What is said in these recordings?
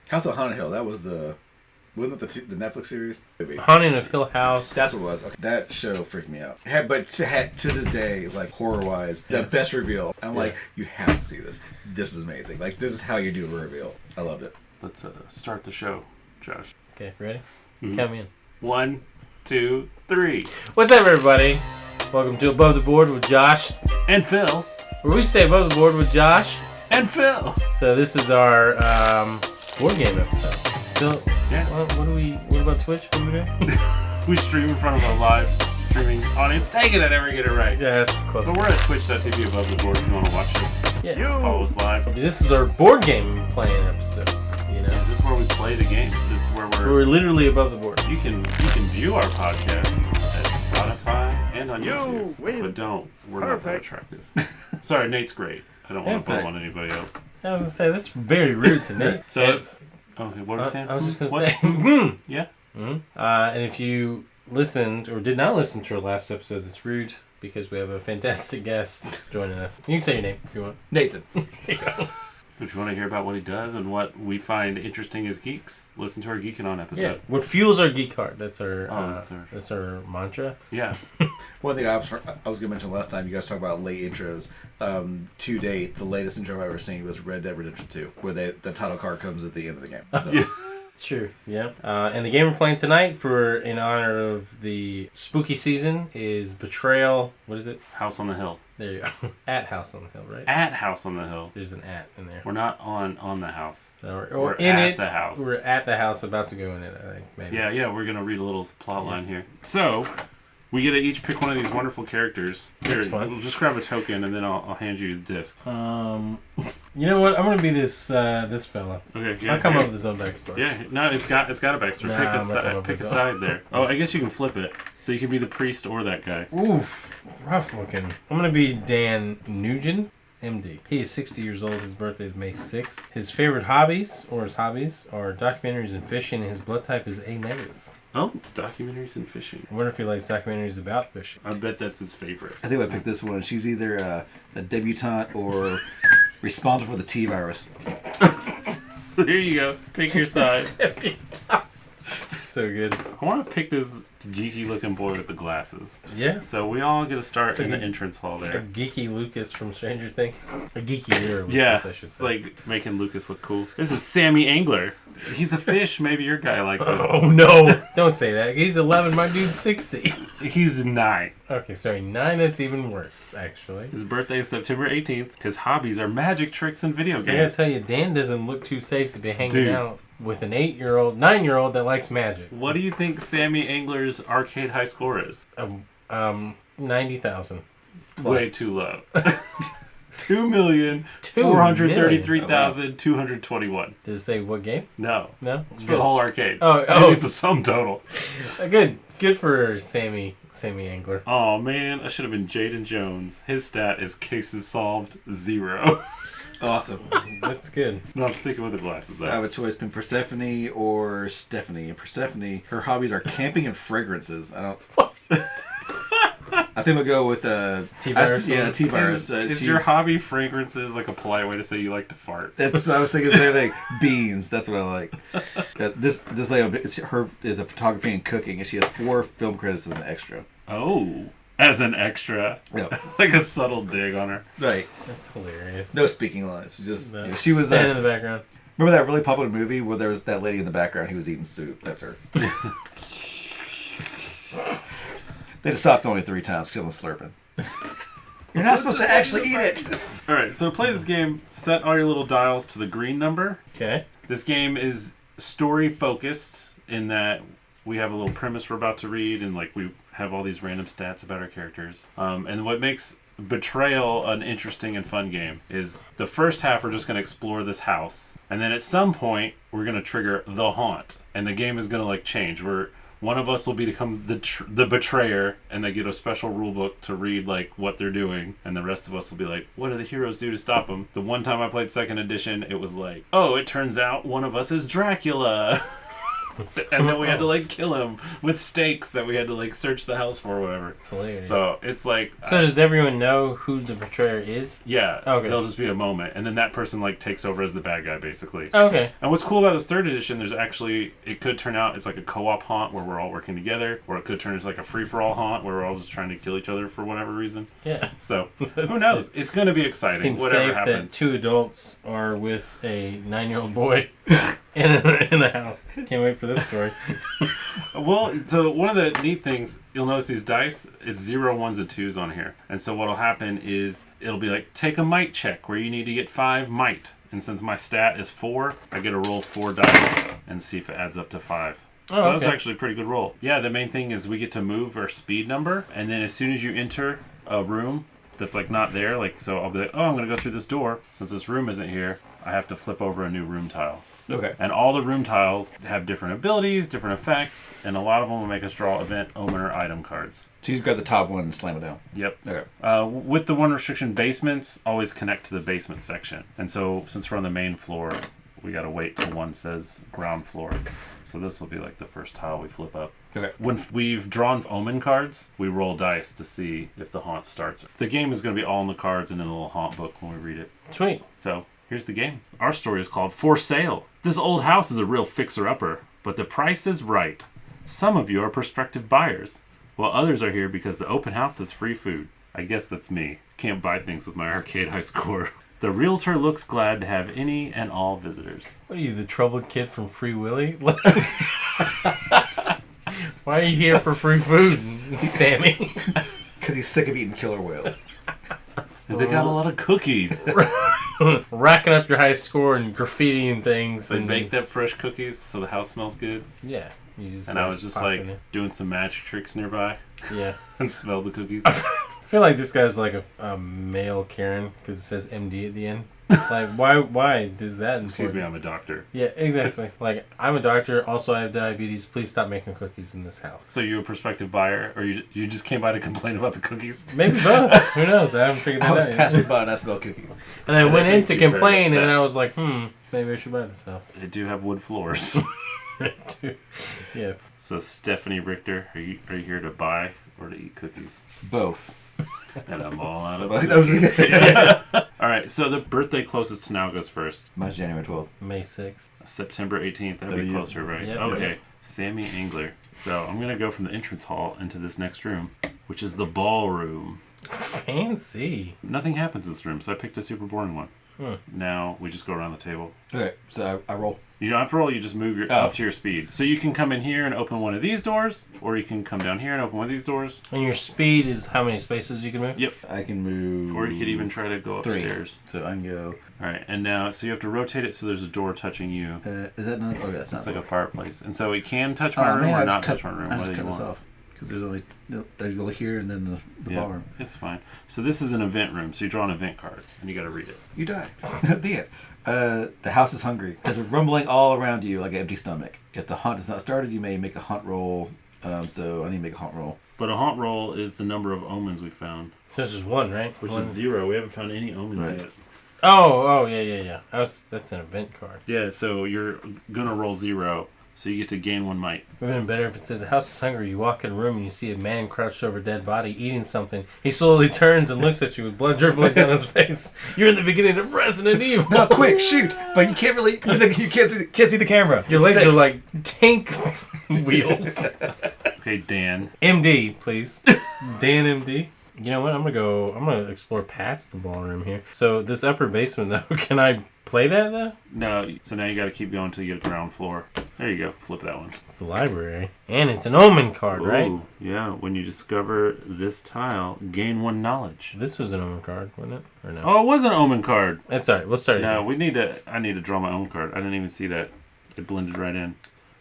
House on Haunted Hill. That was wasn't it the Netflix series? Maybe. Haunting of Hill House. That's what it was. Okay. That show freaked me out. But to this day, like horror-wise, the best reveal. I'm like, you have to see this. This is amazing. Like, this is how you do a reveal. I loved it. Let's start the show, Josh. Okay, ready? Count me in. 1, 2, 3. What's up, everybody? Welcome to Above the Board with Josh and Phil, where we stay above the board with Josh and Phil. So this is our board game episode. So, yeah. What about Twitch? What are we doing? We stream in front of a live streaming audience. Dang it, I never get it right. Yeah, that's close. But we're at twitch.tv above the board if you want to watch this. Yeah. Follow us live. This is our board game playing episode. You know? Is this where we play the game? This is where we're literally above the board. You can view our podcast at Spotify and on YouTube. But don't. We're not that attractive. Sorry, Nate's great. I don't want to put on anybody else. I was going to say, that's very rude to Nate. So what were you saying? I was just going to say, yeah. Mm-hmm. And if you listened or did not listen to our last episode, that's rude because we have a fantastic guest joining us. You can say your name if you want. Nathan. If you want to hear about what he does and what we find interesting as geeks, listen to our Geeking On episode. Yeah. What fuels our geek heart. That's our that's our mantra. Yeah. One thing I was going to mention last time, you guys talked about late intros. To date, the latest intro I've ever seen was Red Dead Redemption 2, where the title card comes at the end of the game. So. Yeah. It's true, yeah. And the game we're playing tonight in honor of the spooky season is Betrayal. What is it? House on the Hill. There you go. At House on the Hill, right? At House on the Hill. There's an at in there. We're not on the house. Or in at the house. We're at the house, about to go in it, I think. Maybe. Yeah, we're going to read a little plot line here. So, we get to each pick one of these wonderful characters. Here, That's fun. We'll just grab a token and then I'll hand you the disc. You know what? I'm going to be this fella. Okay, yeah. I'll come up with his own backstory. Yeah, no, it's got a backstory. Pick a side there. Oh, I guess you can flip it. So you can be the priest or that guy. Oof, rough looking. I'm going to be Dan Nugent, MD. He is 60 years old. His birthday is May 6th. His favorite hobbies are documentaries and fishing, and his blood type is A negative. Oh, documentaries and fishing. I wonder if he likes documentaries about fishing. I bet that's his favorite. I think I picked this one. She's either a debutante or responsible for the T-virus. There you go. Pick your side. So good. I want to pick this geeky looking boy with the glasses. Yeah. So we all get to start in the entrance hall there. A geeky Lucas from Stranger Things. A geekier Lucas, yeah, I should say. It's like making Lucas look cool. This is Sammy Angler. He's a fish. Maybe your guy likes it. Oh, no. Don't say that. He's 11. My dude's 60. He's 9. Okay, sorry. 9, that's even worse, actually. His birthday is September 18th. His hobbies are magic tricks and video games. I gotta tell you, Dan doesn't look too safe to be hanging out with an 9-year-old that likes magic. What do you think Sammy Angler's arcade high score is? 90,000. Way too low. 2,433,221. Does it say what game? No. No? It's for the whole arcade. Oh. It's a sum total. Good for Sammy Angler. Oh, man. I should have been Jaden Jones. His stat is cases solved 0. Awesome. That's good. No, I'm sticking with the glasses, though. I have a choice between Persephone or Stephanie. And Persephone, her hobbies are camping and fragrances. I think we'll go with T-virus. Yeah, T-virus. Is your hobby fragrances like a polite way to say you like to fart? That's what I was thinking. Same thing. Beans. That's what I like. This lady is a photography and cooking, and she has 4 film credits as an extra. Oh, as an extra. Yeah. Like a subtle dig on her. Right. That's hilarious. No speaking lines. Just no. She was standing in the background. Remember that really popular movie where there was that lady in the background who was eating soup? That's her. They had to stop only 3 times because I was slurping. You're not supposed to actually eat it. All right, so to play this game, set all your little dials to the green number. Okay. This game is story focused in that we have a little premise we're about to read, and like we have all these random stats about our characters. And what makes Betrayal an interesting and fun game is the first half we're just going to explore this house, and then at some point we're going to trigger the haunt, and the game is going to like change. One of us will become the betrayer, and they get a special rule book to read like what they're doing, and the rest of us will be like, what do the heroes do to stop them? The one time I played 2nd edition, it was like, oh, it turns out one of us is Dracula. And then we had to like kill him with stakes that we had to like search the house for or whatever. It's hilarious. So it's like... So does everyone know who the betrayer is? Yeah. Okay. There'll just be a moment. And then that person like takes over as the bad guy, basically. Okay. And what's cool about this third edition, there's actually... It could turn out it's like a co-op haunt where we're all working together. Or it could turn into like a free-for-all haunt where we're all just trying to kill each other for whatever reason. Yeah. So, who knows? It's going to be exciting. Seems whatever safe happens. that 2 adults are with a 9-year-old boy in a house. Can't wait for this story. Well, so one of the neat things, you'll notice these dice, it's 0, 1s, and 2s on here. And so what'll happen is, it'll be like, take a might check, where you need to get 5 might. And since my stat is 4, I get to roll 4 dice and see if it adds up to 5. Oh, so that's okay. actually a pretty good roll. Yeah, the main thing is we get to move our speed number, and then as soon as you enter a room that's like not there, like, so I'll be like, oh, I'm going to go through this door. Since this room isn't here, I have to flip over a new room tile. Okay. And all the room tiles have different abilities, different effects, and a lot of them will make us draw event, omen, or item cards. So you've got the top one and slam it down. Yep. Okay. With the one restriction, basements always connect to the basement section. And so since we're on the main floor, we got to wait till one says ground floor. So this will be like the first tile we flip up. Okay. When we've drawn omen cards, we roll dice to see if the haunt starts. The game is going to be all in the cards and in the little haunt book when we read it. Sweet. So here's the game. Our story is called For Sale. This old house is a real fixer-upper, but the price is right. Some of you are prospective buyers, while others are here because the open house has free food. I guess that's me. Can't buy things with my arcade high score. The realtor looks glad to have any and all visitors. What are you, the troubled kid from Free Willy? Why are you here for free food, Sammy? Because he's sick of eating killer whales. They got a lot of cookies. Racking up your high score and graffitiing things. They and make that fresh cookies so the house smells good. Yeah. You just And I was just pop like in it. doing some magic tricks nearby Yeah. and smelled the cookies. I feel like this guy's like a male Karen because it says MD at the end. Like, why does that? Excuse me, I'm a doctor. Yeah, exactly. Like, I'm a doctor. Also, I have diabetes. Please stop making cookies in this house. So you a prospective buyer, or you just came by to complain about the cookies? Maybe both. Who knows? I haven't figured that I was out yet. passing by and I smelled cookies. And I went in makes to me very complain, and upset. then I was like, maybe I should buy this house. They do have wood floors. Yes. So Stephanie Richter, are you here to buy or to eat cookies? Both. And I'm all out of That was cookies. All right, so the birthday closest to now goes first. Mine's January 12th. May 6th. September 18th. That'd be W. closer, right? Yep. Okay. Sammy Engler. So I'm going to go from the entrance hall into this next room, which is the ballroom. Fancy. Nothing happens in this room, so I picked a super boring one. Now we just go around the table. Okay, so I roll. You don't have to roll, you just move up to your speed. So you can come in here and open one of these doors, or you can come down here and open one of these doors. And your speed is how many spaces you can move? Yep. I can move. Or you could even try to go 3. upstairs. So I can go. Alright, and now, so you have to rotate it so there's a door touching you. Is that not? Oh, that's not. It's like a fireplace. And so it can touch my room or not touch my room, I whether just you cut this want. off. Because there's only. There's go here and then the Yeah, ballroom. it's fine. So this is an event room, so you draw an event card, and you gotta read it. You die. The end. The house is hungry. There's a rumbling all around you like an empty stomach. If the hunt is not started, you may make a hunt roll. So I need to make a hunt roll. But a haunt roll is the number of omens we found, This is one, right? which One. is 0. We haven't found any omens Right. yet. Oh, yeah. That's an event card. Yeah, so you're gonna roll 0, so you get to gain 1 might. It would have been better if it said the house is hungry. You walk in a room and you see a man crouched over a dead body eating something. He slowly turns and looks at you with blood dribbling down his face. You're in the beginning of Resident Evil. No, quick, shoot! But you can't really. You can't see the camera. Your legs are like tank wheels. Okay, Dan. MD, please. Dan MD. You know what? I'm gonna explore past the ballroom here. So this upper basement though, can I play that though? No, so now you gotta keep going until you get ground floor. There you go. Flip that one. It's the library. And it's an omen card, right? Ooh, yeah. When you discover this tile, gain 1 knowledge. This was an omen card, wasn't it? Or no? Oh, it was an omen card. That's alright. We'll start No, again. I need to draw my own card. I didn't even see that. It blended right in.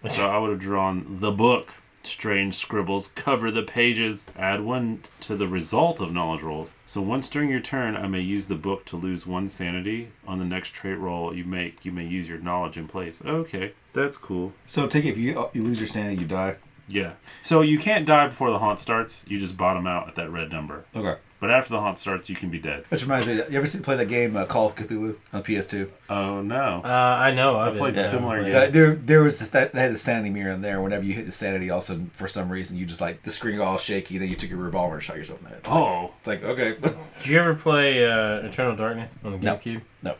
So I would have drawn the book. Strange scribbles cover the pages. Add 1 to the result of knowledge rolls. So once during your turn, I may use the book to lose 1 sanity. On the next trait roll you make, you may use your knowledge in place. Okay, that's cool. So take it. If you lose your sanity, you die. Yeah. So you can't die before the haunt starts. You just bottom out at that red number. Okay. But after the haunt starts, you can be dead. Which reminds me, you ever play that game Call of Cthulhu on PS2? Oh, no. I know. I've played similar games. There was they had the sanity mirror in there. Whenever you hit the sanity, all of a sudden, for some reason, you just like the screen got all shaky. Then you took your revolver and shot yourself in the head. Oh. It's like, okay. Did you ever play Eternal Darkness on the GameCube? No.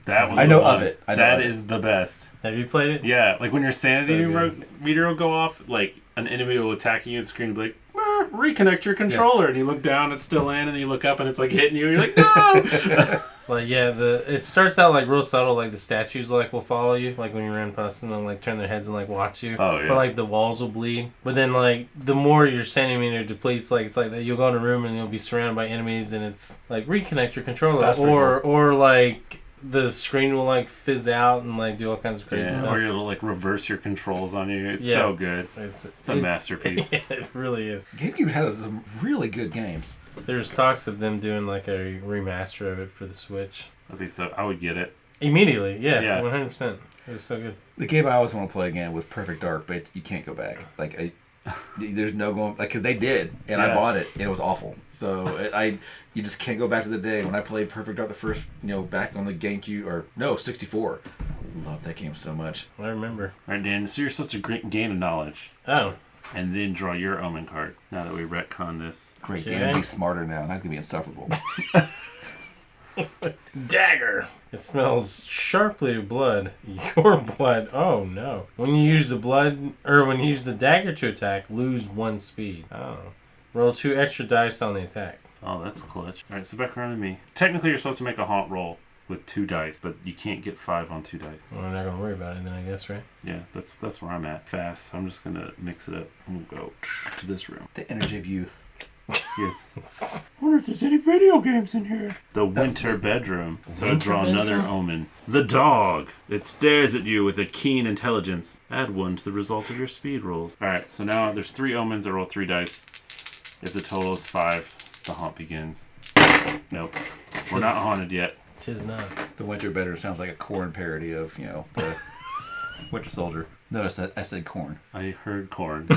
That was I know of it. That is the best. Have you played it? Yeah, like when your sanity So meter will go off, like an enemy will attack you, and the screen will be like, reconnect your controller, and you look down, it's still in, and then you look up, and it's like hitting you, and you're like, no! Like, yeah, it starts out like real subtle, like the statues like will follow you, like when you run past them, and like turn their heads and like watch you. Oh, yeah. Or like the walls will bleed. But then like the more your sanity meter depletes, like it's like that you'll go in a room and you'll be surrounded by enemies, and it's like reconnect your controller, or like the screen will like fizz out and like do all kinds of crazy stuff. Or you'll like reverse your controls on you. It's so good. It's a masterpiece. It really is. GameCube had some really good games. There's talks of them doing like a remaster of it for the Switch. I would get it. Immediately, yeah. 100%. It was so good. The game I always want to play again was Perfect Dark, but you can't go back. Like, there's no going, like, because they did, and I bought it, and it was awful. So you just can't go back to the day when I played Perfect Dark the first, back on the GameCube, 64. I love that game so much. I remember. All right, Dan, so you're supposed to gain a knowledge. Oh. And then draw your omen card, now that we retcon this. Great, Dan will be smarter now, and that's going to be insufferable. Dagger. It smells sharply of blood. Your blood. Oh no. When you use the dagger to attack, lose 1 speed. Oh. Roll 2 extra dice on the attack. Oh, that's clutch. Alright, so back around to me. Technically, you're supposed to make a haunt roll with 2 dice, but you can't get 5 on 2 dice. Well, we're not going to worry about it then, I guess, right? Yeah, that's where I'm at. Fast. So I'm just going to mix it up. I'm going to go to this room. The energy of youth. Yes. I wonder if there's any video games in here. The winter bedroom. So I draw another omen. The dog. It stares at you with a keen intelligence. Add 1 to the result of your speed rolls. Alright, so now there's 3 omens. I roll 3 dice. If the total is 5, the haunt begins. Nope. We're not haunted yet. 'Tis not. The Winter Bedroom sounds like a Korn parody of, the Winter Soldier. Notice that I said Korn. I heard corn.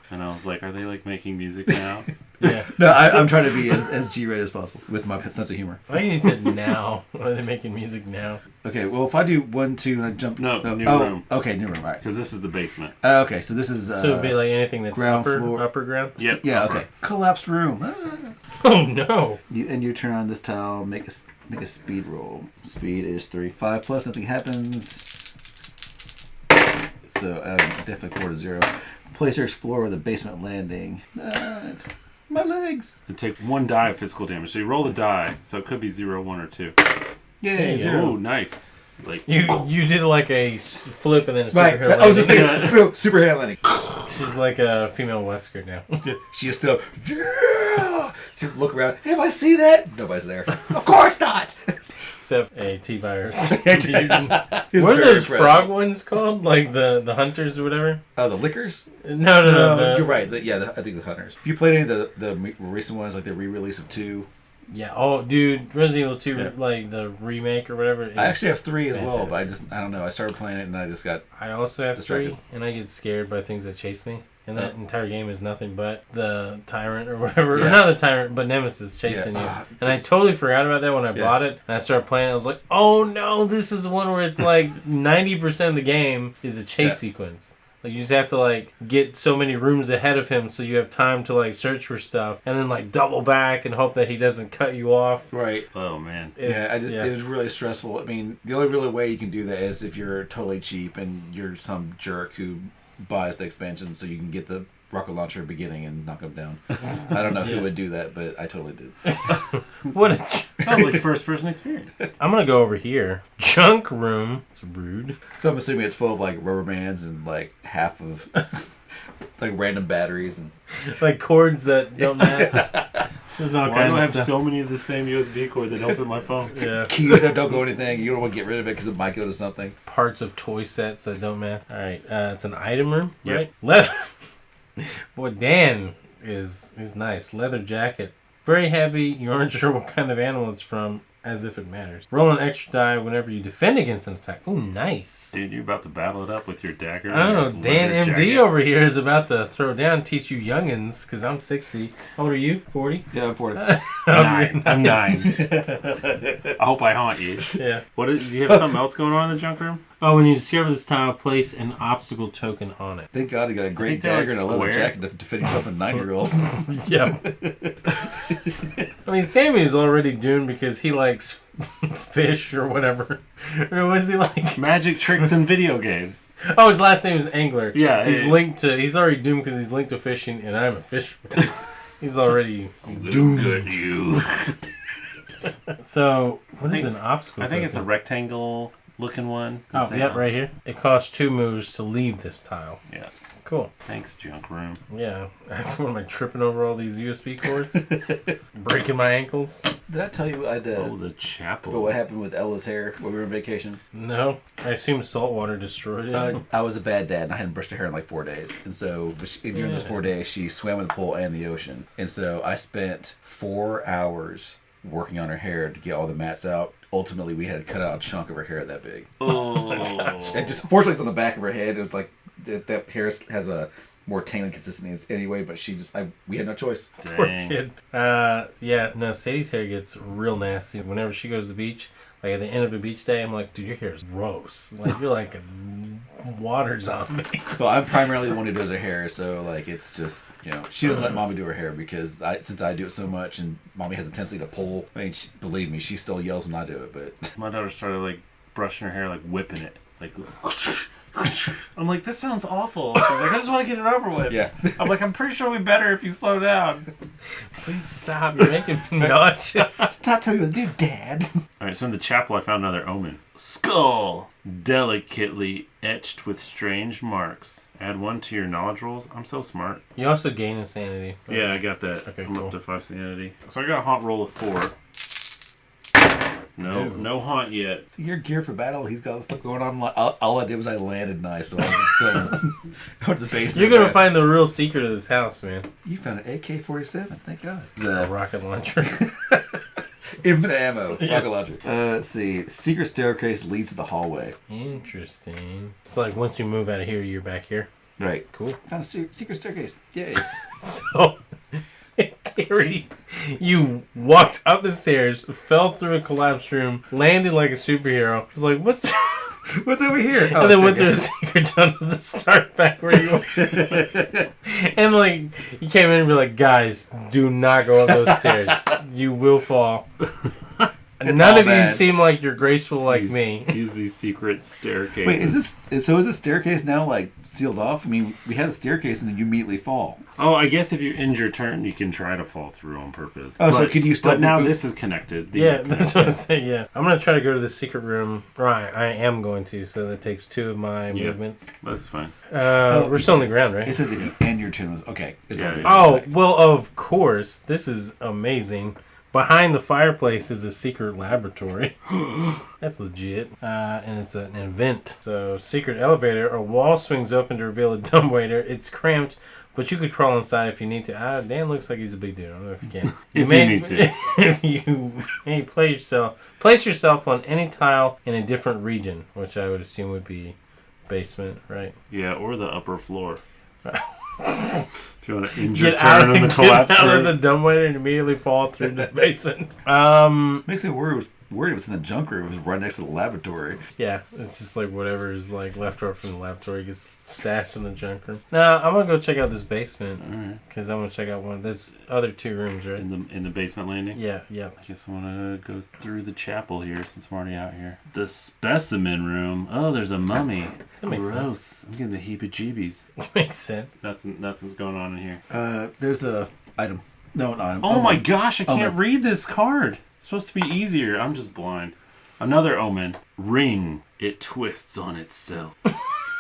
And I was like, are they like making music now? Yeah. No, I'm trying to be as G-rated as possible with my sense of humor. I think he said now. Are they making music now? Okay, well, if I do 1, 2, and I jump... No, new room. Okay, new room, all right. Because this is the basement. Okay, so this is... So it'd be like anything that's ground floor. upper ground? Yep. Yeah, upper. okay. Collapsed room. Oh, no. You end your turn on this tile, make a speed roll. Speed is 3. 5 plus, nothing happens. So, definitely 4 to 0. Place your explorer with a basement landing. My legs. And take 1 die of physical damage. So you roll the die. So it could be 0, 1, or 2. Yeah, 0. Oh, nice. Like You did like a flip and then a right. superhero landing. I was just thinking, superhero landing. She's like a female Wesker now. She is still, yeah! She look around, hey, I see that? Nobody's there. Of course not! Except a T-virus. What What are those frog ones called? Like the hunters or whatever? Oh, the lickers? No. You're right. I think the hunters. If you played any of the recent ones, like the re-release of 2. Yeah. Oh, dude, Resident Evil 2, Yeah. like the remake or whatever. I actually have 3 as well, fantastic. but I don't know. I started playing it and I just got... I also have distracted. 3, and I get scared by things that chase me. And that entire game is nothing but the tyrant or whatever. Yeah. Or not the tyrant, but Nemesis chasing you. And I totally forgot about that when I bought it. And I started playing it. I was like, oh no, this is the one where it's like 90% of the game is a chase sequence. Like you just have to like get so many rooms ahead of him so you have time to like search for stuff. And then like double back and hope that he doesn't cut you off. Right. oh man. It was really stressful. I mean, the only really way you can do that is if you're totally cheap and you're some jerk who buys the expansion so you can get the rocket launcher beginning and knock them down. I don't know who would do that, but I totally did. Sounds like first person experience. I'm gonna go over here. Junk room. It's rude. So I'm assuming it's full of like rubber bands and like half of like random batteries and Like cords that don't match. There's all Why kinds do I of have stuff. so many of the same USB cord that don't fit my phone? Yeah. keys that don't go anything. You don't want to get rid of it because it might go to something. Parts of toy sets that don't match. All right, it's an item room, Yep. right? Leather. Boy, Dan is nice. Leather jacket, very heavy. You aren't sure what kind of animal it's from. as if it matters. Roll an extra die whenever you defend against an attack. Oh, nice. Dude, you're about to battle it up with your dagger. I don't know. Dan MD jacket. over here is about to throw down, teach you youngins, because I'm 60. How old are you? 40? Yeah, I'm 40. I'm 9. I hope I haunt you. Yeah. Do you have something else going on in the junk room? Oh, when you discover this tile, place an obstacle token on it. Thank God he got a great they're, dagger and a leather jacket to defend himself a 9-year-old. Yeah. I mean, Sammy's already doomed because he likes fish or whatever. Or was he like? Magic tricks in video games. Oh, his last name is Angler. Yeah. He's already doomed because he's linked to fishing, and I'm a fisherman. He's already doomed. Good you. So, what is an obstacle I think it's a token? rectangle looking one. Oh, yeah, right here. It costs 2 moves to leave this tile. Yeah. Cool. Thanks, junk room. Yeah. What am I tripping over all these USB cords? Breaking my ankles? Did I tell you I did? Oh, the chapel. But what happened with Ella's hair when we were on vacation? No. I assume salt water destroyed it. I was a bad dad and I hadn't brushed her hair in like 4 days. And so during those 4 days, she swam in the pool and the ocean. And so I spent 4 hours working on her hair to get all the mats out. Ultimately, we had to cut out a chunk of her hair that big. Oh. It just, fortunately, it's on the back of her head. It was like that hair has a more tangling consistency anyway, but we had no choice. Poor Dang. kid. Yeah, no, Sadie's hair gets real nasty. Whenever she goes to the beach, like at the end of a beach day, I'm like, dude, your hair is gross. Like, you're like a water zombie. Well, I'm primarily the one who does her hair, so like it's just, she doesn't let mommy do her hair because since I do it so much and mommy has a tendency to pull. I mean, believe me, she still yells when I do it, but My daughter started like brushing her hair, like whipping it. Like, I'm like, this sounds awful. She's like, I just want to get it over with. yeah. I'm like, I'm pretty sure it'll be better if you slow down. Please stop. You're making me nauseous. Stop telling me what to do, Dad. Alright, so in the chapel I found another omen. Skull, delicately etched with strange marks. Add 1 to your knowledge rolls. I'm so smart. You also gain insanity. Yeah, I got that. Okay, I'm cool. up to 5 sanity. So I got a haunt roll of 4. No haunt yet. So you're geared for battle. He's got all this stuff going on. All I did was I landed nice, so I go to the basement. You're going to find the real secret of this house, man. You found an AK-47. Thank God. A rocket launcher. Infinite ammo. Rocket launcher. Let's see. Secret staircase leads to the hallway. Interesting. It's like once you move out of here, you're back here. Right. Cool. Found a secret staircase. Yay. So, in theory, you walked up the stairs, fell through a collapsed room, landed like a superhero. It was like, what's... What's over here? Oh, and then went through a secret tunnel to start back where you were. And like, you came in and be like, guys, do not go up those stairs. You will fall. None of you seem like you're graceful like me. Use these secret staircases. Wait, is this staircase now like sealed off? I mean, we had a staircase and then you immediately fall. Oh, I guess if you end your turn, you can try to fall through on purpose. Oh, so could you still... But now this is connected. These are That's what I'm saying, yeah. I'm going to try to go to the secret room. Right, I am going to, so that takes 2 of my movements. That's fine. We're still on the ground, right? It says if you end your turn... Okay. It's Yeah, over. yeah. Oh, well, of course. This is amazing. Behind the fireplace is a secret laboratory. That's legit. And it's an event. So, secret elevator. A wall swings open to reveal a dumbwaiter. It's cramped, but you could crawl inside if you need to. Dan looks like he's a big dude. I don't know if you can. You need to. If you place yourself on any tile in a different region, which I would assume would be basement, right? Yeah, or the upper floor. If you want to end your Get out, turn in the get collapse out of room. the dumbwaiter and immediately fall through the basement. Makes me worried it was in the junk room. It was right next to the laboratory. Yeah, it's just like whatever is like left over from the laboratory gets stashed in the junk room. Now I'm gonna go check out this basement because I'm gonna check out one of those other 2 rooms, right? In the basement landing? Yeah. I guess I want to go through the chapel here since I'm already out here. The specimen room. Oh, there's a mummy. That makes Gross. sense. I'm getting the heebie-jeebies. Makes sense. Nothing's going on in here. There's a item. No, an item. Oh my gosh, I can't Omen. read this card. It's supposed to be easier. I'm just blind. Another omen. Ring. It twists on itself.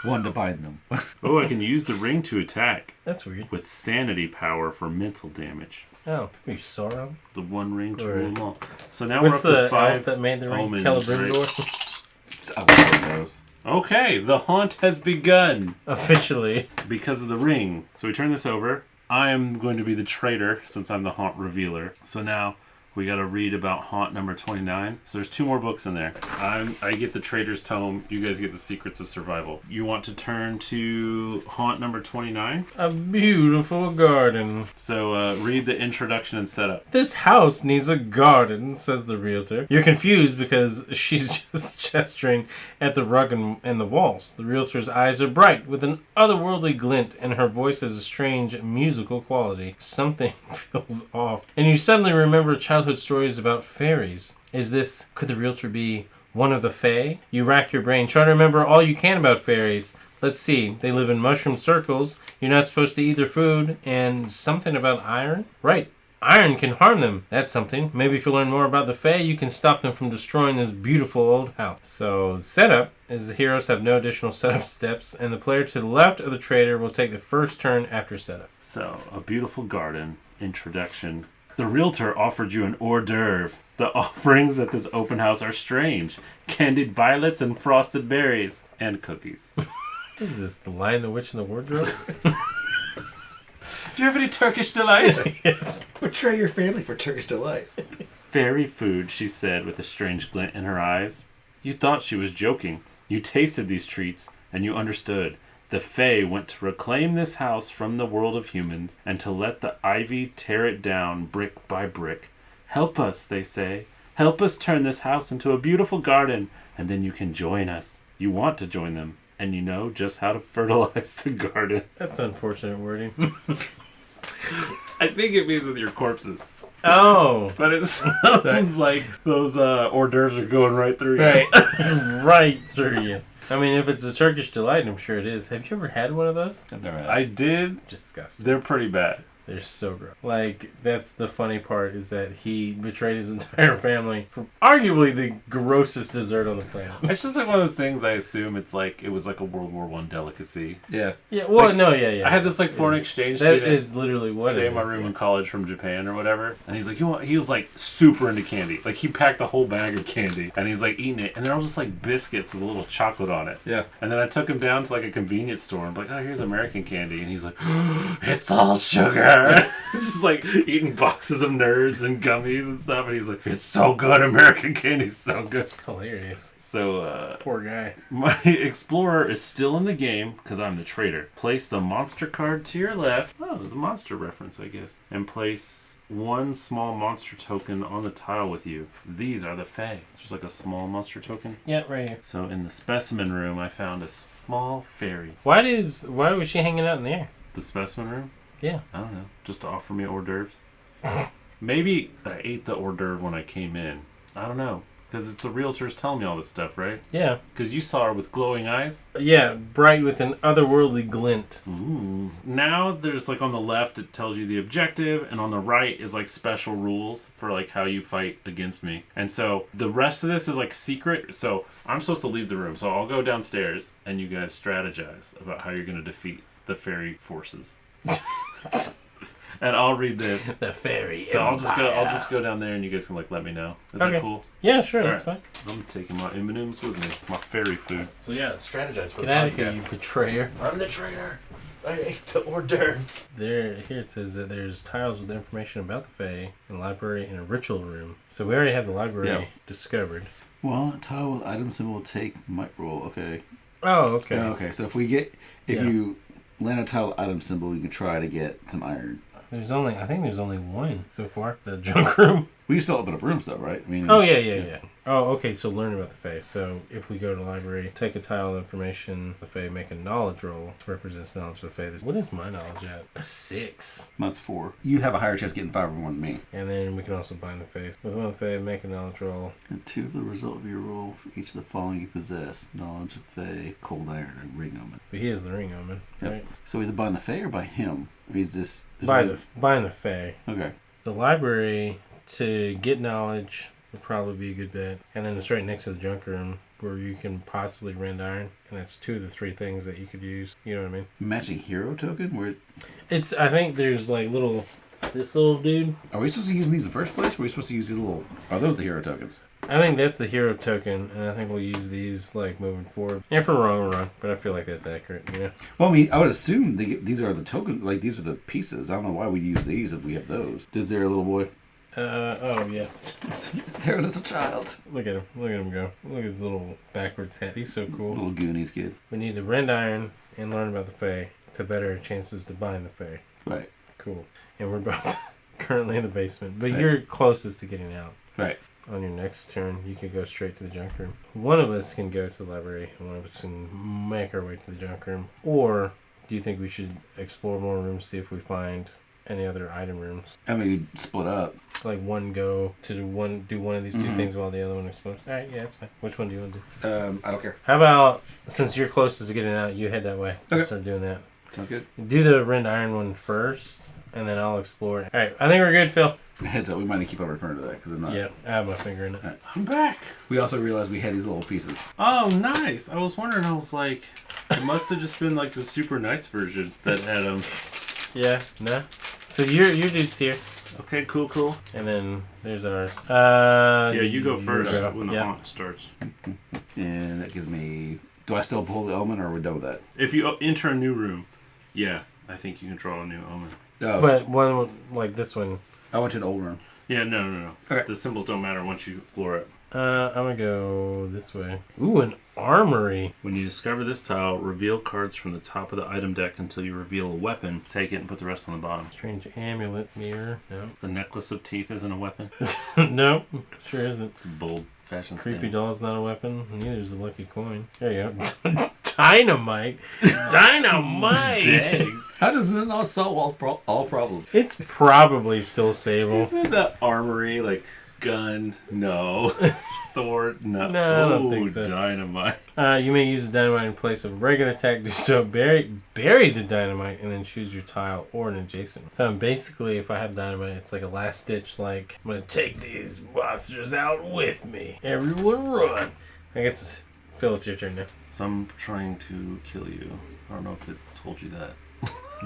One to bind them. Oh, I can use the ring to attack That's weird. with sanity power for mental damage. Oh, are you Sauron? The one ring to Right. rule them all. So now What's we're the up to 5 elf that made the ring? omens. Celebrimbor? I want those. Okay, the haunt has begun Officially. because of the ring. So we turn this over. I am going to be the traitor since I'm the haunt revealer. So now We got to read about Haunt number 29. So there's 2 more books in there. I get the Trader's Tome. You guys get the Secrets of Survival. You want to turn to Haunt number 29? A beautiful garden. So read the introduction and setup. This house needs a garden, says the realtor. You're confused because she's just gesturing at the rug and the walls. The realtor's eyes are bright with an otherworldly glint, and her voice has a strange musical quality. Something feels off. And you suddenly remember childhood stories about fairies. Could the realtor be one of the fae? You rack your brain. Try to remember all you can about fairies. Let's see. They live in mushroom circles. You're not supposed to eat their food. And something about iron? Right. Iron can harm them. That's something. Maybe if you learn more about the fae, you can stop them from destroying this beautiful old house. So, setup is the heroes have no additional setup steps, and the player to the left of the trader will take the first turn after setup. So, a beautiful garden. Introduction. The realtor offered you an hors d'oeuvre. The offerings at this open house are strange. Candied violets and frosted berries. And cookies. Is this The Lion, the Witch, and the Wardrobe? Do you have any Turkish delight? Yes. Betray your family for Turkish delight. Fairy food, she said with a strange glint in her eyes. You thought she was joking. You tasted these treats, and you understood. The Fae went to reclaim this house from the world of humans, and to let the ivy tear it down brick by brick. Help us, they say. Help us turn this house into a beautiful garden, and then you can join us. You want to join them, and you know just how to fertilize the garden. That's unfortunate wording. I think it means with your corpses. Oh. But it sounds like those hors d'oeuvres are going right through you. Right. Right through you. I mean, if it's a Turkish delight, I'm sure it is. Have you ever had one of those? I've never had I did. Disgusting. They're pretty bad. They're so gross. Like, that's the funny part, is that he betrayed his entire family for arguably the grossest dessert on the planet. It's just like one of those things. I assume it was like a World War I delicacy. Yeah. Yeah, well, Like, no, yeah. I had this like foreign exchange That student is literally what stay it in my is, room yeah. in college from Japan or whatever, and he's like, he was like super into candy. Like he packed a whole bag of candy, and he's like eating it, and they're all just like biscuits with a little chocolate on it. Yeah. And then I took him down to like a convenience store and I'm like, oh, here's American candy, and he's like, it's all sugar. He's just like eating boxes of Nerds and gummies and stuff, and he's like, it's so good. American candy's so good. Hilarious. So Poor guy. my explorer is still in the game because I'm the trader. Place the monster card to your left. Oh, there's a monster reference, I guess. And place one small monster token on the tile with you. These are the Fae. There's like a small monster token. Yeah, right here. So in the specimen room, I found a small fairy. Why was she hanging out in the air? The specimen room? Yeah. I don't know. Just to offer me hors d'oeuvres. Maybe I ate the hors d'oeuvre when I came in. I don't know. Because it's the realtors telling me all this stuff, right? Yeah. Because you saw her with glowing eyes. Yeah, bright with an otherworldly glint. Ooh. Now there's like on the left it tells you the objective, and on the right is like special rules for like how you fight against me. And so the rest of this is like secret. So I'm supposed to leave the room. So I'll go downstairs and you guys strategize about how you're going to defeat the fairy forces. And I'll read this. The fairy. So empire. I'll just go down there and you guys can like let me know. Is Okay. that cool? Yeah, sure, All that's right. fine. I'm taking my M&Ms with me, my fairy food. So yeah, strategize for Get the out of here, podcast. you betrayer. I'm the traitor. I ate the hors d'oeuvres. Here it says that there's tiles with information about the Fae, a library, and a ritual room. So we already have the library discovered. Well, a tile with item symbol will take might roll. Okay. Oh, okay. Okay. So if Yeah. you land a tile with item symbol, you can try to get some iron. I think there's only one so far. The junk room. We can still open up rooms though, right? I mean. Oh, yeah. Oh, okay, so learn about the Fae. So if we go to the library, take a tile of information, the Fae, make a knowledge roll. This represents knowledge of the Fae. What is my knowledge at? A 6. Mine's 4. You have a higher chance of getting 5 or 1 than me. And then we can also bind the Fae. With one of the Fae, make a knowledge roll. And 2 of the result of your roll for each of the following you possess: knowledge of Fae, cold iron, and ring omen. But he is the ring omen, Yep. right? So either bind the Fae or by him. I mean, is Bind the Fae. Okay. The library, to get knowledge, would probably be a good bet. And then it's right next to the junk room, where you can possibly rend iron. And that's 2 of the 3 things that you could use. You know what I mean? Matching hero token? Where I think there's like this little dude. are we supposed to use these in the first place? Or are we supposed to use these little? Are those the hero tokens? I think that's the hero token, and I think we'll use these like moving forward. And if we're wrong, we're wrong. But I feel like that's accurate, you know? Well, I mean, I would assume these are the token. Like these are the pieces. I don't know why we use these if we have those. Is there a little boy? Oh, yeah. Is there a little child? Look at him. Look at him go. Look at his little backwards hat. He's so cool. Little Goonies kid. We need to rend iron and learn about the Fae to better our chances to bind the Fae. Right. Cool. And we're both currently in the basement. But Right. you're closest to getting out. Right. On your next turn, you can go straight to the junk room. One of us can go to the library, and one of us can make our way to the junk room. Or do you think we should explore more rooms, see if we find any other item rooms? I mean, split up. Like one go to do one of these two things while the other one explodes. All right, yeah, that's fine. Which one do you want to do? I don't care. How about, since you're closest to getting out, you head that way. Okay. Start doing that. Sounds good. Do the rend iron one first, and then I'll explore. All right, I think we're good, Phil. Heads up, we might need to keep on referring to that because I'm not. Yep, I have my finger in it. I'm back. We also realized we had these little pieces. Oh, nice. I was wondering, I was like, it must have just been like the super nice version that had them. Yeah, no. So your dude's here. Okay, cool. And then there's ours. Yeah, you go first go. when the Yeah. haunt starts. And that gives me... Do I still pull the omen or are we done with that? If you enter a new room, yeah, I think you can draw a new omen. Oh, But one like this one. I went to an old room. Yeah, no. Okay. The symbols don't matter once you explore it. I'm gonna go this way. Ooh, an armory. When you discover this tile, reveal cards from the top of the item deck until you reveal a weapon. Take it and put the rest on the bottom. Strange amulet mirror. No. The necklace of teeth isn't a weapon. Nope. Sure isn't. It's a bold fashion Creepy statement. doll's not a weapon. Neither is a lucky coin. There you go. Dynamite. Dynamite. Dang. How does it not solve all problems? It's probably still Sable. Isn't the armory like gun? No. Sword? No. No, I don't think so. Dynamite. You may use the dynamite in place of a regular attack. Do so. Bury the dynamite and then choose your tile or an adjacent. So basically, if I have dynamite, it's like a last ditch. Like I'm gonna take these monsters out with me. Everyone run. I guess Phil, it's your turn now. So I'm trying to kill you. I don't know if it told you that.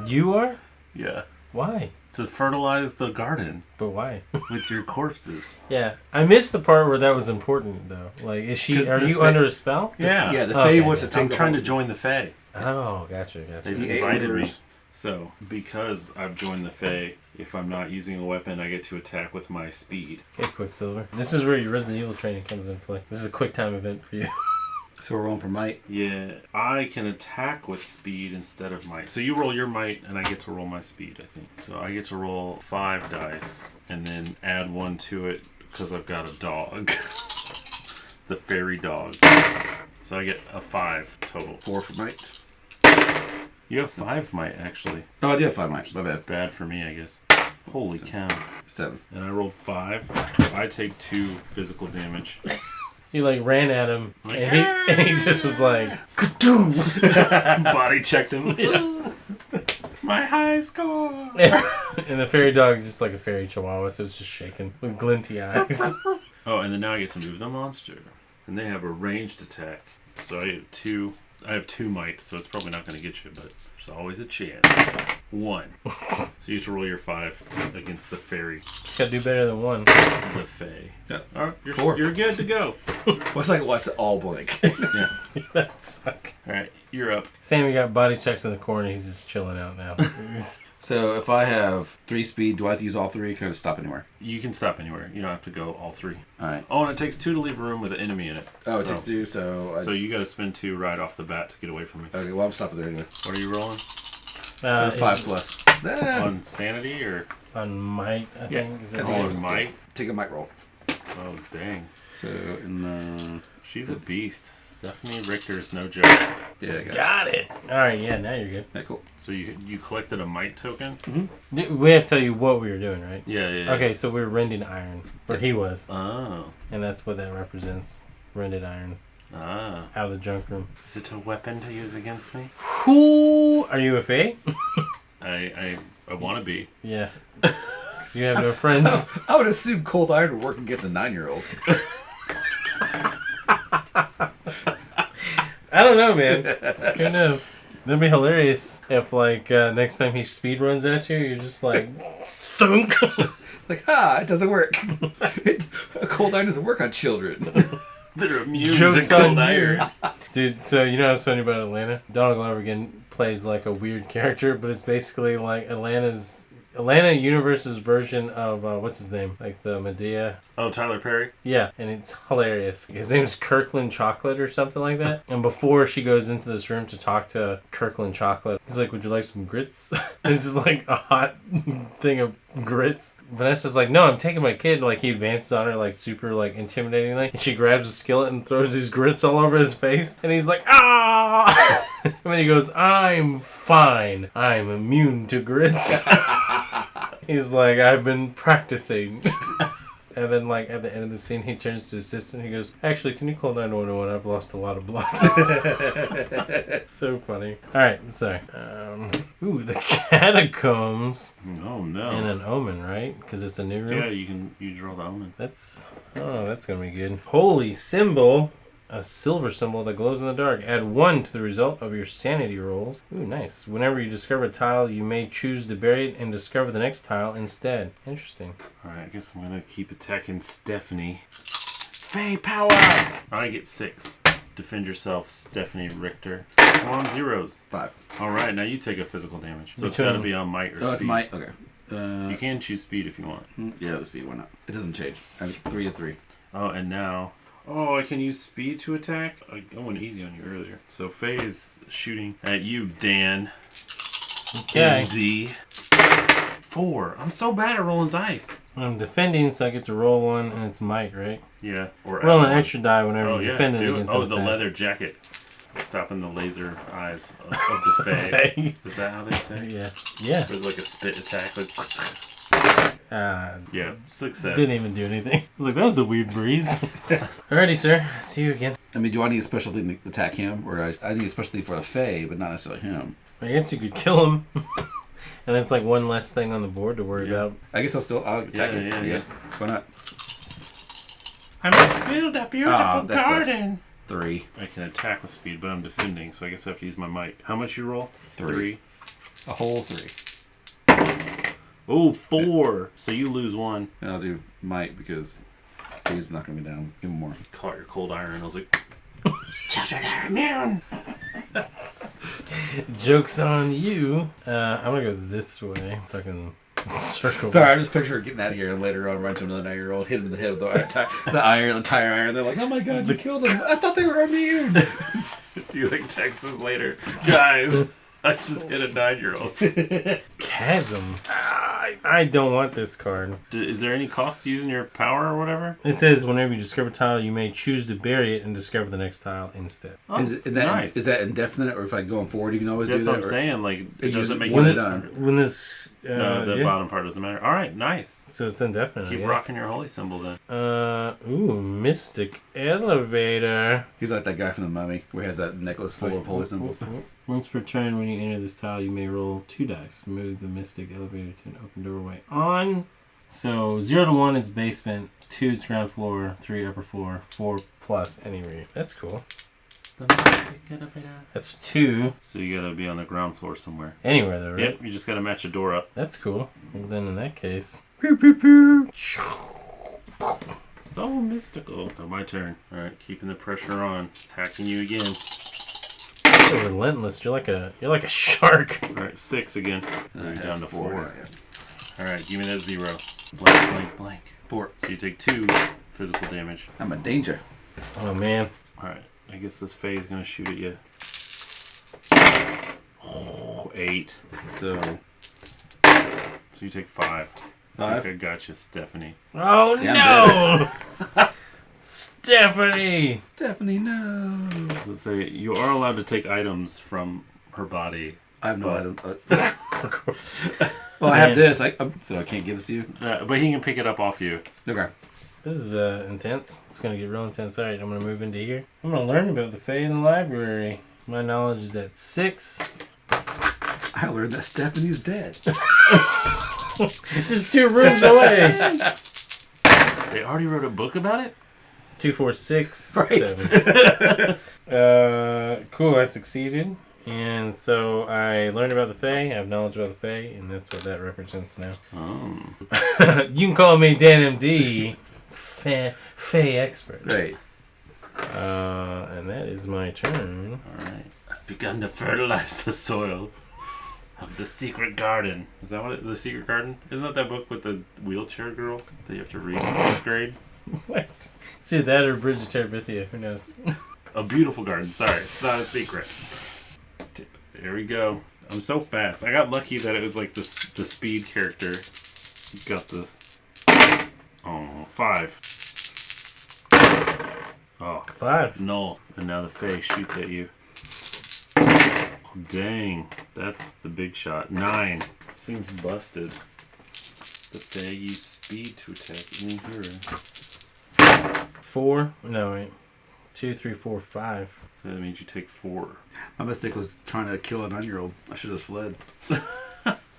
You are? Yeah. Why? To fertilize the garden But why? with your corpses. Yeah, I missed the part where that was important though. Like, is she? 'Cause Are the you Fae- under a spell? Yeah. Yeah, the Okay. Fae wants to take I'm the trying to whole- join the Fae. Oh, gotcha. They've The invited me. Aiders. So, because I've joined the Fae, if I'm not using a weapon, I get to attack with my speed. Okay, Quicksilver. This is where your Resident Evil training comes into play. This is a quick time event for you. So we're rolling for might. Yeah, I can attack with speed instead of might. So you roll your might, and I get to roll my speed, I think. So I get to roll 5 dice, and then add 1 to it, because I've got a dog. The fairy dog. So I get a 5 total. 4 for might. You have 5 might, actually. Oh, I do have 5 might. My bad. Bad for me, I guess. Holy cow. 7. And I rolled 5, so I take 2 physical damage. You like ran at him, and he just was like, Body checked him. My high score! and the fairy dog's just like a fairy chihuahua, so it's just shaking with glinty eyes. Oh, and then now I get to move the monster. And they have a ranged attack. So I have 2 might, so it's probably not going to get you, but there's always a chance. 1. So you have to roll your 5 against the fairy. Gotta do better than 1. The Fae. Yeah. All right, 4. you're good to go. Well, it's like watch it all blank. Yeah. That suck. All right, you're up. Sammy got body checked in the corner. He's just chilling out now. So if I have 3 speed, do I have to use all 3? Can I just stop anywhere? You can stop anywhere. You don't have to go all 3. Alright. Oh, and it takes 2 to leave a room with an enemy in it. Oh, it takes 2, so... So you got to spend 2 right off the bat to get away from me. Okay, well, I'm stopping there anyway. What are you rolling? That's 5 plus. Ah. On sanity or on might, I think. Is I it think it on was- might? Take a might roll. Oh, dang. So, in She's a beast. Stephanie Richter's no joke. Yeah, I got it. Got it. All right, yeah, now you're good. Yeah, cool. So you collected a might token? We have to tell you what we were doing, right? Yeah. Okay, so we were rending iron, where he was, Oh. and that's what that represents. Rended iron Ah. out of the junk room. Is it a weapon to use against me? Who are you, a Fae? I want to be. Yeah. 'Cause you have no friends. I would assume cold iron would work against a 9-year-old. I don't know, man. Who knows? That'd be hilarious if, like, next time he speed runs at you, you're just like, thunk. Like, it doesn't work. Cold iron doesn't work on children. They're immune Joke's to cold on you. iron. Dude, so you know how funny about Atlanta? Donald Glover again plays like a weird character, but it's basically like Atlanta's Atlanta Universe's version of what's his name, like the Medea. Oh, Tyler Perry. Yeah, and it's hilarious. His name's Kirkland Chocolate or something like that. And before she goes into this room to talk to Kirkland Chocolate, he's like, "Would you like some grits?" This is like a hot thing of grits. Vanessa's like, "No, I'm taking my kid." Like he advances on her, like super like intimidatingly. And she grabs a skillet and throws these grits all over his face. And he's like, "Ah!" And then he goes, "I'm fine. I'm immune to grits." He's like, "I've been practicing." And then, like, at the end of the scene, he turns to his assistant. He goes, "Actually, can you call 911? I've lost a lot of blood." So funny. All right, I'm sorry. Ooh, the Catacombs. Oh, no. And an Omen, right? Because it's a new room? Yeah, you draw the Omen. That's going to be good. Holy symbol. A silver symbol that glows in the dark. Add 1 to the result of your sanity rolls. Ooh, nice. Whenever you discover a tile, you may choose to bury it and discover the next tile instead. Interesting. Alright, I guess I'm going to keep attacking Stephanie. Fey power! I get 6. Defend yourself, Stephanie Richter. Come on, zeros. 5. Alright, now you take a physical damage. So it's Between- got to be on might or speed. Oh, it's might. Okay. You can choose speed if you want. Yeah, the speed. Why not? It doesn't change. I have 3 to 3. Oh, and now... Oh, I can use speed to attack? I went easy on you earlier. So Faye is shooting at you, Dan. Okay. D. 4. I'm so bad at rolling dice. I'm defending, so I get to roll 1, and it's might, right? Yeah. Or Roll add an one. extra die whenever you defend it do it. against Oh, an the attack. leather jacket. Stopping the laser eyes of the Fae. Fae. Is that how they attack? Yeah. There's like a spit attack. Like... Yeah, success. Didn't even do anything. I was like, that was a weird breeze. Alrighty, sir. See you again. I mean, do I need a special thing to attack him? Or I need a special thing for a Fae, but not necessarily him? I guess you could kill him. And that's like one less thing on the board to worry about. I guess I'll attack him. Yeah. Why not? I must build a beautiful that sucks. garden. 3. I can attack with speed, but I'm defending, so I guess I have to use my might. How much you roll? 3. A whole 3. Oh, 4. So you lose 1. And I'll do might because speed's not going to be down even more. Caught your cold iron. I was like, children are immune. Joke's on you. I'm going to go this way. So I can circle. Sorry, I just picture her getting out of here and later on run to another 9-year-old, hit him in the head with the tire iron. They're like, "Oh my god, you killed him. I thought they were immune." You like text us later. Guys, I just hit a 9-year-old. Chasm. I don't want this card. Is there any cost to using your power or whatever? It says whenever you discover a tile, you may choose to bury it and discover the next tile instead. Oh, Is that nice. Is that indefinite, or if I going forward, you can always That's do that? what I'm saying. Like, it just- doesn't make when you it's this. done. When this... No, the yeah. bottom part doesn't matter. All right, nice. So it's indefinite, Keep I guess. rocking your holy symbol then. Mystic Elevator. He's like that guy from The Mummy, where he has that necklace full of holy symbols. Once per turn, when you enter this tile, you may roll 2 dice. Move the Mystic Elevator to an open doorway. On. So 0 to 1 is basement. 2 it's ground floor. 3 upper floor. 4 plus any room. That's cool. That's 2. So you gotta be on the ground floor somewhere. Anywhere though, right? Yep, you just gotta match a door up. That's cool. Well, then in that case... Pew, pew, pew. So mystical. So my turn. All right, keeping the pressure on. Attacking you again. You're relentless. You're like a shark. All right, 6 again. You're down to 4. Yeah. All right, give me that 0. Blank, blank, blank. 4. So you take 2 physical damage. I'm a danger. Oh man. All right, I guess this Fae is gonna shoot at you. 8. So you take 5. 5. I think I got you, Stephanie. Oh Yeah, no! Stephanie! Stephanie, no. Let's say you are allowed to take items from her body. I have no But- item. Well, I have this. So I can't give this to you? But he can pick it up off you. Okay. This is intense. It's gonna get real intense. Alright, I'm gonna move into here. I'm gonna learn about the Fae in the library. My knowledge is at 6. I learned that Stephanie's dead. Just 2 rooms away. They already wrote a book about it? 2, 4, 6, Right. 7. Cool, I succeeded. And so I learned about the Fae, I have knowledge about the Fae, and that's what that represents now. Oh. You can call me Dan MD, Fae expert. Right. And that is my turn. Alright. I've begun to fertilize the soil. of the Secret Garden. Is that what the Secret Garden? Isn't that book with the wheelchair girl that you have to read in 6th grade? What? It's either that or Bridge of Terabithia. Who knows? A Beautiful Garden. Sorry, it's not a secret. There we go. I'm so fast. I got lucky that it was like the speed character. Got the 5. Oh, 5. null. And now the Fae shoots at you. Dang, that's the big shot. 9. Seems busted. The Fae use speed to attack any hero. 4. No, wait. 2, 3, 4, 5. So that means you take 4. My mistake was trying to kill a 9-year-old. I should have fled.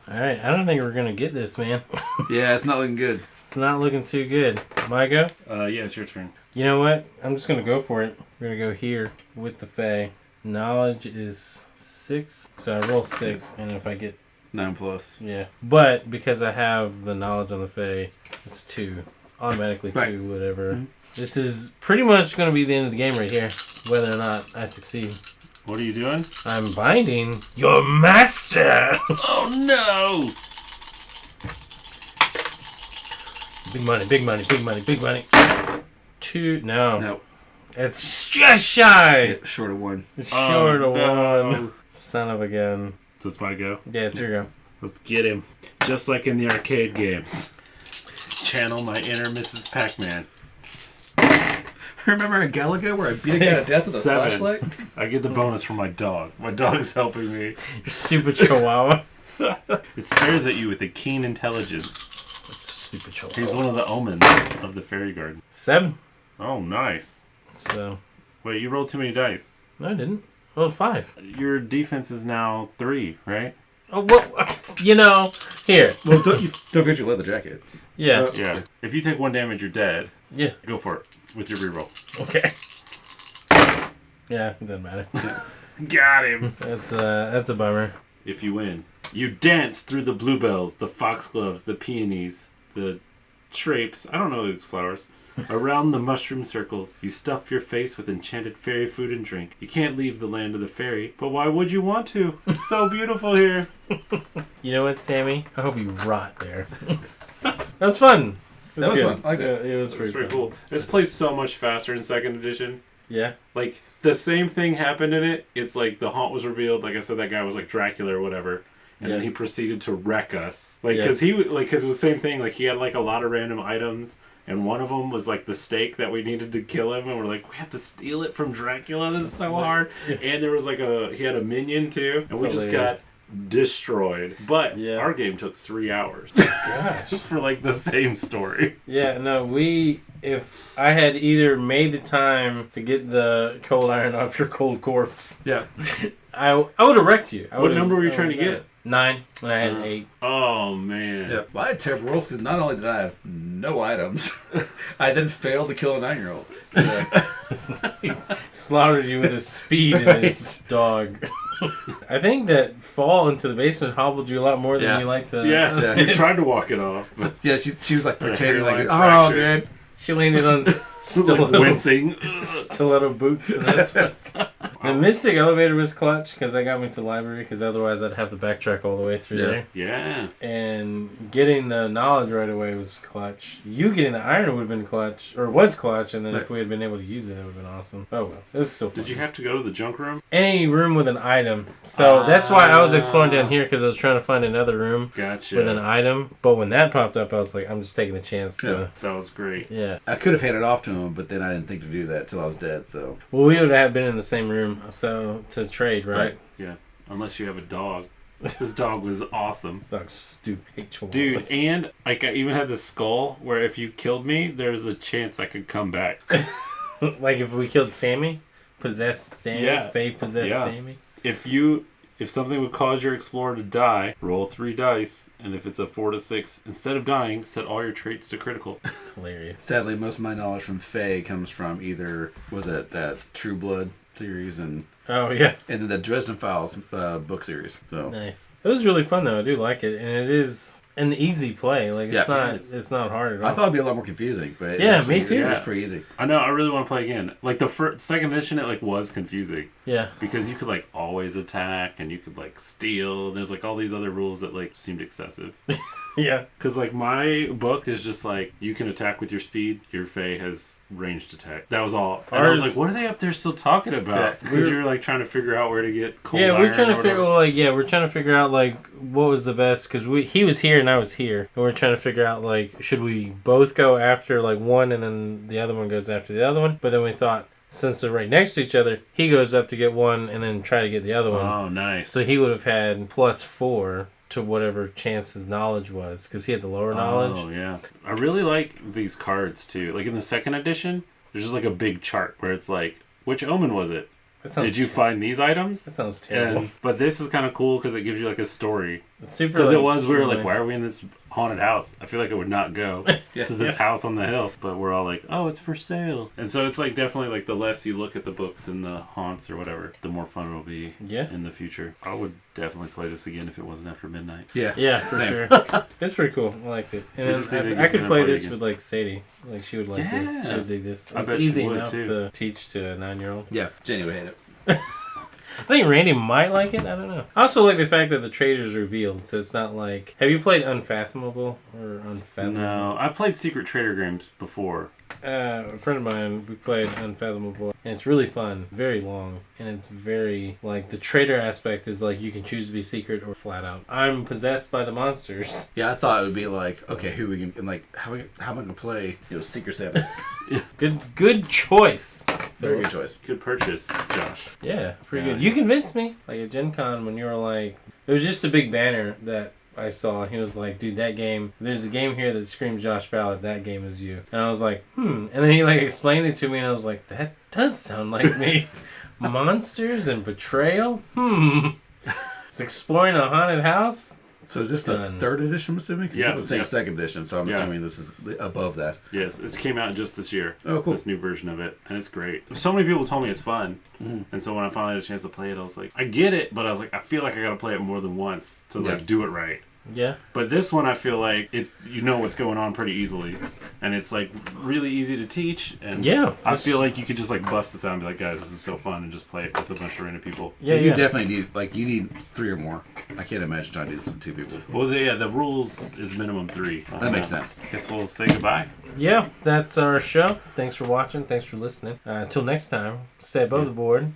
Alright, I don't think we're gonna get this, man. Yeah, it's not looking good. It's not looking too good. My go? Yeah, it's your turn. You know what? I'm just gonna go for it. We're gonna go here with the Fae. Knowledge is 6. So I roll 6, and if I get 9+. yeah. But because I have the knowledge on the Fae, it's 2. Automatically 2, Right. whatever. Mm-hmm. This is pretty much gonna be the end of the game right here. Whether or not I succeed. What are you doing? I'm binding your master! Oh no! Big money, big money, big money, big money. 2, no. No. It's just shy! Yeah, short of 1. It's short of no. 1. Son of a gun. So it's my go. Yeah, it's your go. Let's get him. Just like in the arcade games. Channel my inner Mrs. Pac-Man. Remember in Galaga where I beat a guy to death with a 7. flashlight? I get the bonus from my dog. My dog's helping me. Your stupid chihuahua. It stares at you with a keen intelligence. Stupid chihuahua. He's one of the omens of the fairy garden. 7. Oh, nice. So, Wait, you rolled too many dice. no, I didn't. Oh, 5. Your defense is now 3, right? Oh, what? You know, here. Well, don't forget your leather jacket. Yeah. Yeah. If you take 1 damage, you're dead. Yeah. Go for it with your reroll. Okay. Yeah, it doesn't matter. Got him. That's a bummer. If you win, you dance through the bluebells, the foxgloves, the peonies, the trapes. I don't know these flowers. Around the mushroom circles, you stuff your face with enchanted fairy food and drink. You can't leave the land of the fairy, but why would you want to? It's so beautiful here. You know what, Sammy? I hope you rot there. That was fun. That was good. fun. I like that. Yeah, it was It's pretty pretty fun. cool. This plays so much faster in 2nd edition. Yeah. Like, the same thing happened in it. It's like the haunt was revealed. Like I said, that guy was like Dracula or whatever. And then he proceeded to wreck us. Like, because it was the same thing. Like, he had like a lot of random items. And one of them was like the stake that we needed to kill him. And we're like, we have to steal it from Dracula. This is so hard. And there was like he had a minion too. And we just got destroyed. But our game took 3 hours. Gosh. For like the same story. Yeah, no, if I had either made the time to get the cold iron off your cold corpse, Yeah. I would have wrecked you. What number were you trying to get? 9, and I had 8. Oh, man. Yeah. Well, I had terrible rolls because not only did I have no items, I then failed to kill a 9-year-old. Slaughtered you with his speed and his dog. I think that fall into the basement hobbled you a lot more than you like to. Yeah, you tried to walk it off. But Yeah, she was like pretending like, hairline oh, fracture. good. She landed on stiletto, wincing. stiletto boots, and that's what. The Mystic Elevator was clutch because that got me to the library, because otherwise I'd have to backtrack all the way through there. Yeah. And getting the knowledge right away was clutch. You getting the iron would have been clutch, or was clutch, and then if we had been able to use it, that would have been awesome. Oh well, it was still fun. Did you have to go to the junk room? Any room with an item. So that's why I was exploring down here, because I was trying to find another room Gotcha. with an item. But when that popped up, I was like, I'm just taking the chance to. That was great. Yeah. I could have handed off to him, but then I didn't think to do that till I was dead, so. Well, we would have been in the same room, so to trade, right? Yeah. Unless you have a dog. This dog was awesome. Dog's stupid. Hate Dude, chihuahuas. and like I even had the skull where if you killed me, there's a chance I could come back. Like if we killed Sammy, possessed Sammy, Yeah. Faye possessed Yeah. Sammy. If something would cause your explorer to die, roll 3 dice, and if it's a 4 to 6, instead of dying, set all your traits to critical. It's hilarious. Sadly, most of my knowledge from Faye comes from either, was it that True Blood series and Oh, yeah. And then the Dresden Files book series. So Nice. It was really fun, though. I do like it. And it is an easy play. Like, it's not hard at all. I thought it'd be a lot more confusing, but me too. It was pretty easy. I know. I really want to play again. Like the second edition, it like was confusing. Yeah. Because you could like always attack and you could like steal. And there's like all these other rules that like seemed excessive. Yeah. Because like my book is just like you can attack with your speed. Your Fae has ranged attack. That was all. And I was like, what are they up there still talking about? Because you're like trying to figure out where to get cold iron. We're trying to figure. Well, like, we're trying to figure out like what was the best because he was here and I was here, and we're trying to figure out like should we both go after like one and then the other one goes after the other one. But then we thought, since they're right next to each other, he goes up to get one and then try to get the other one. Oh, nice. So he would have had +4 to whatever chance his knowledge was, because he had the lower knowledge. Oh, yeah. I really like these cards, too. Like, in the second edition, there's just, like, a big chart where it's like, which omen was it? Did you find these items? That sounds terrible. But this is kind of cool because it gives you, like, a story. Super. Because we were like, why are we in this haunted house? I feel like I would not go to this house on the hill. But we're all like, oh, it's for sale. And so it's like definitely like the less you look at the books and the haunts or whatever, the more fun it'll be in the future. I would definitely play this again if it wasn't after midnight. Yeah, for sure. It's pretty cool. I liked it. And I could play this with like Sadie. Like she would like this. She would dig this. It's easy enough to teach to a 9-year-old. Yeah, Jenny would hate it. I think Randy might like it. I don't know. I also like the fact that the trader's revealed, so it's not like... Have you played Unfathomable or Unfathomable? No, I've played Secret Trader games before. A friend of mine, we played Unfathomable, and it's really fun, very long, and it's very, like, the trader aspect is, like, you can choose to be secret or flat out. I'm possessed by the monsters. Yeah, I thought it would be like, okay, who we can, and like, how am I going to play, Secret Santa? Good choice. Very good choice. Good purchase, Josh. Yeah, pretty good. You convinced me, like, at Gen Con, when you were like, it was just a big banner that I saw. He was like, dude, that game, there's a game here that screams Josh Ballard, that game is you. And I was like, And then he like explained it to me and I was like, that does sound like me. Monsters and Betrayal? It's exploring a haunted house? So is this the third edition, I'm assuming? Because you saying second edition, so I'm assuming this is above that. Yes, this came out just this year. Oh, cool. This new version of it, and it's great. So many people told me it's fun, and so when I finally had a chance to play it, I was like, I get it, but I was like, I feel like I gotta play it more than once to like do it right. Yeah. But this one, I feel like you know what's going on pretty easily, and it's like really easy to teach. And I feel like you could just like bust this out and be like, guys, this is so fun, and just play it with a bunch of random people. Yeah, you definitely need you need 3 or more. I can't imagine trying to do this with 2 people. Well, the rules is minimum 3. That makes sense. Guess we'll say goodbye. Yeah, that's our show. Thanks for watching. Thanks for listening. Until next time, stay above the board.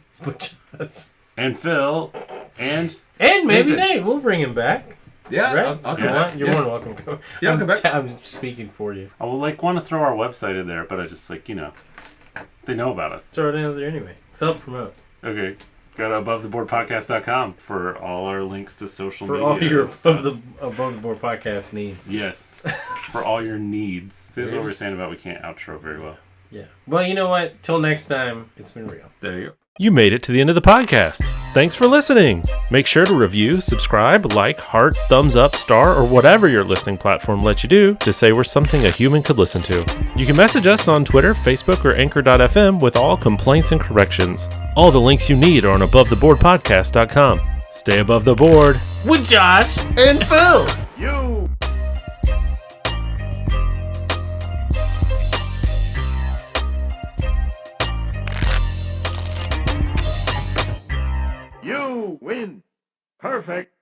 And Phil, and maybe Nate. We'll bring him back. Yeah, right? I'll come back. You're more than welcome. Yeah, I'll come back. I'm speaking for you. I would want to throw our website in there, but I just they know about us. Throw it in there anyway. Self-promote. Okay. Go to AboveTheBoardPodcast.com for all our links to social media. For all your Above the Board podcast needs. Yes. For all your needs. See, this is what we're saying about we can't outro very well. Yeah. Well, you know what? Till next time, it's been real. There you go. You made it to the end of the podcast. Thanks for listening. Make sure to review, subscribe, like, heart, thumbs up, star, or whatever your listening platform lets you do to say we're something a human could listen to. You can message us on Twitter, Facebook, or Anchor.fm with all complaints and corrections. All the links you need are on AboveTheBoardPodcast.com. Stay above the board. With Josh and Phil. You win. Perfect.